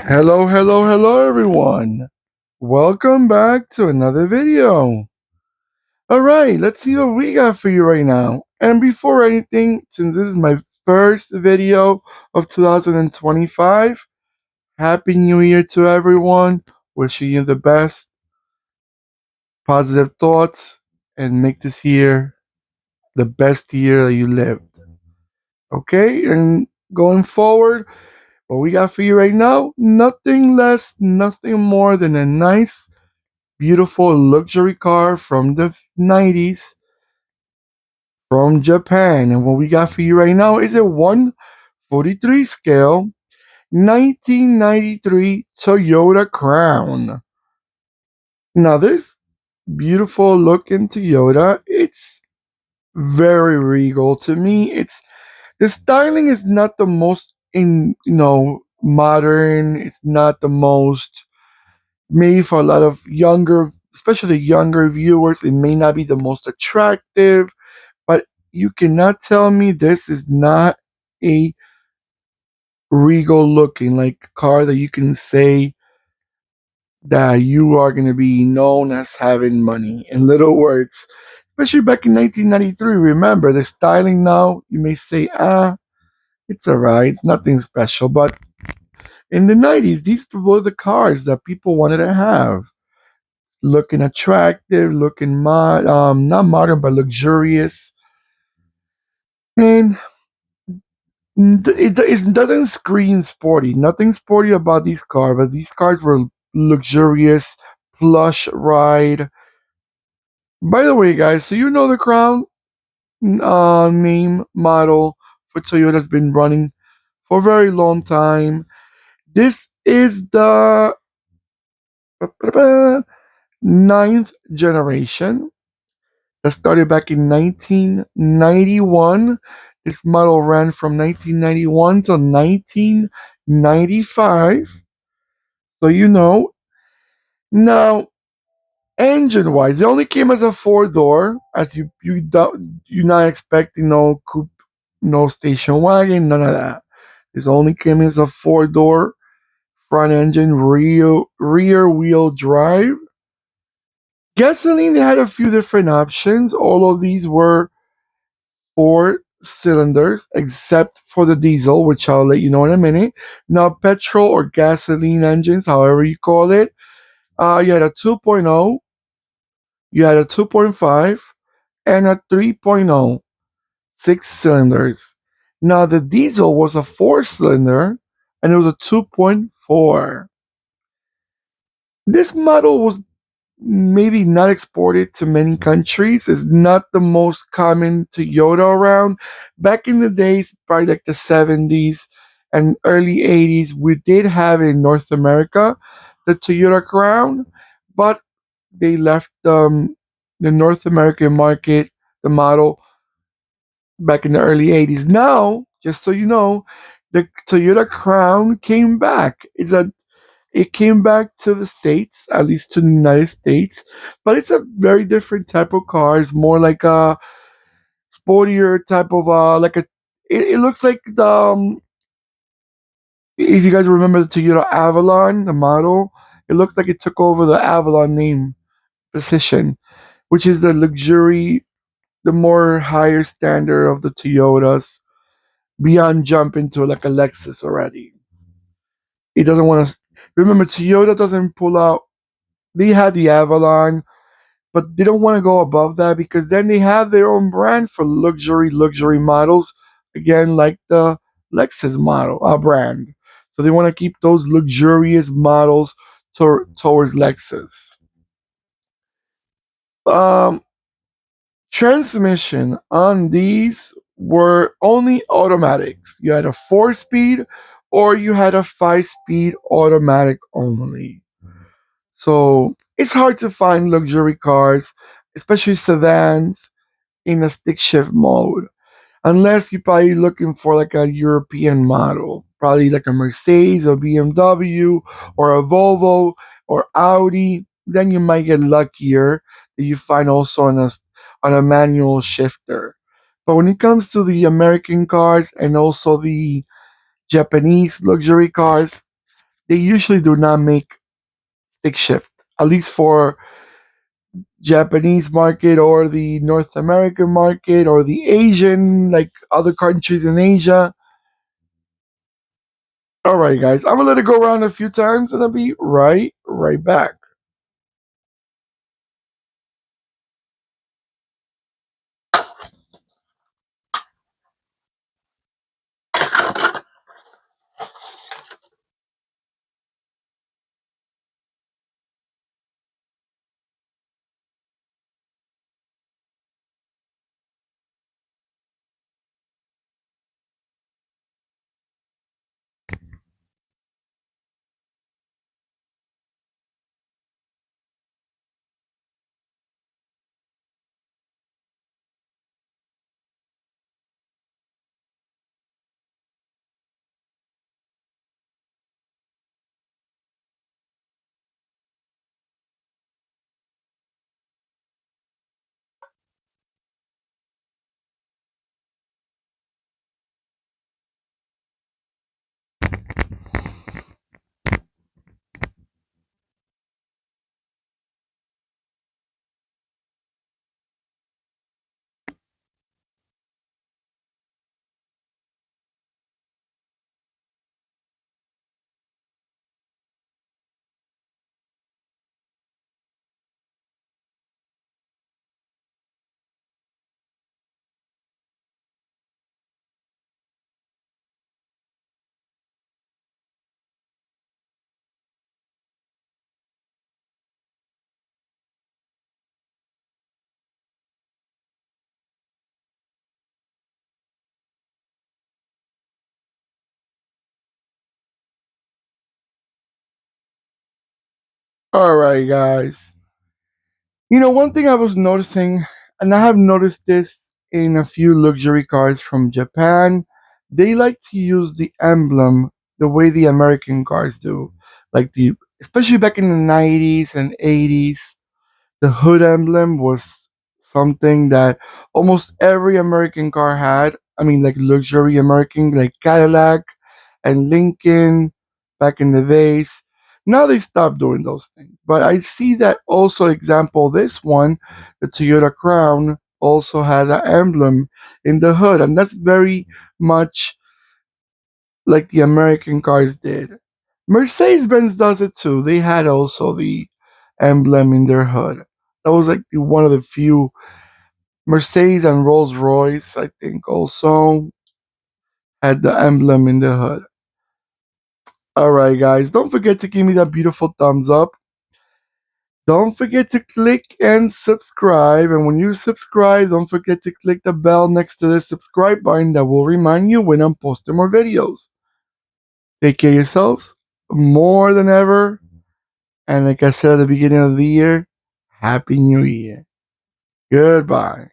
Hello, hello, hello, everyone. Welcome back to another video. All right, let's see what we got for you right now. And before anything, since this is my first video of 2025, Happy New Year to everyone. Wishing you the best, positive thoughts, and make this year the best year that you lived. Okay, and going forward, what we got for you right now, nothing less, nothing more than a nice beautiful luxury car from the 90s from Japan. And what we got for you right now is a 143 scale 1993 Toyota Crown. Now, this beautiful looking Toyota, it's very regal to me. It's the styling is not the most modern. It's not the most maybe for a lot of younger, especially younger viewers, it may not be the most attractive, but you cannot tell me this is not a regal looking like car that you can say that you are going to be known as having money. In little words, especially back in 1993. Remember the styling now, you may say, it's alright, it's nothing special, but in the 90s, these were the cars that people wanted to have. Looking attractive, looking not modern but luxurious, and it doesn't scream sporty. Nothing sporty about these cars, but these cars were luxurious, plush ride. By the way, guys, so you know the Crown name model for Toyota has been running for a very long time. This is the ninth generation that started back in 1991. This model ran from 1991 to 1995. So you know. Now, engine-wise, it only came as a four-door, as you're not expecting no coupe, no station wagon, none of that. This only came as a four-door front engine, rear wheel drive. Gasoline, they had a few different options. All of these were four cylinders, except for the diesel, which I'll let you know in a minute. Now, petrol or gasoline engines, however you call it, you had a 2.0, you had a 2.5, and a 3.0, six cylinders. Now, the diesel was a four cylinder, and it was a 2.4. This model was maybe not exported to many countries. Is not the most common Toyota around. Back in the days, probably like the 70s and early 80s, we did have in North America the Toyota Crown, but they left the North American market, the model, back in the early 80s. Now, just so you know, the Toyota Crown came back. It came back to the States, at least to the United States, but it's a very different type of car. It's more like a sportier type of like a. It looks like the if you guys remember the Toyota Avalon, the model, it looks like it took over the Avalon name position, which is the luxury, the more higher standard of the Toyotas, beyond jumping to like a Lexus already. It doesn't want to. Remember, Toyota doesn't pull out. They had the Avalon, but they don't want to go above that because then they have their own brand for luxury models. Again, like the Lexus model brand. So they want to keep those luxurious models towards Lexus. Um, Transmission on these were only automatics. You had a four-speed or you had a five-speed automatic only. So it's hard to find luxury cars, especially sedans, in a stick shift mode. Unless you're probably looking for like a European model, probably like a Mercedes or BMW or a Volvo or Audi. Then you might get luckier that you find also on a manual shifter. But when it comes to the American cars and also the Japanese luxury cars, they usually do not make stick shift, at least for Japanese market or the North American market or the Asian, like other countries in Asia. All right, guys, I'm gonna let it go around a few times, and I'll be right back. All right, guys. One thing I was noticing, and I have noticed this in a few luxury cars from Japan, they like to use the emblem the way the American cars do. Like especially back in the 90s and 80s, the hood emblem was something that almost every American car had. I mean, like luxury American, like Cadillac and Lincoln back in the days. Now they stopped doing those things. But I see that also example this one, the Toyota Crown also had an emblem in the hood, and that's very much like the American cars did. Mercedes Benz does it too. They had also the emblem in their hood. That was like one of the few. Mercedes and Rolls Royce, I think, also had the emblem in the hood. All right, guys, don't forget to give me that beautiful thumbs up. Don't forget to click and subscribe. And when you subscribe, don't forget to click the bell next to the subscribe button that will remind you when I'm posting more videos. Take care of yourselves more than ever. And like I said at the beginning of the year, Happy New Year. Goodbye.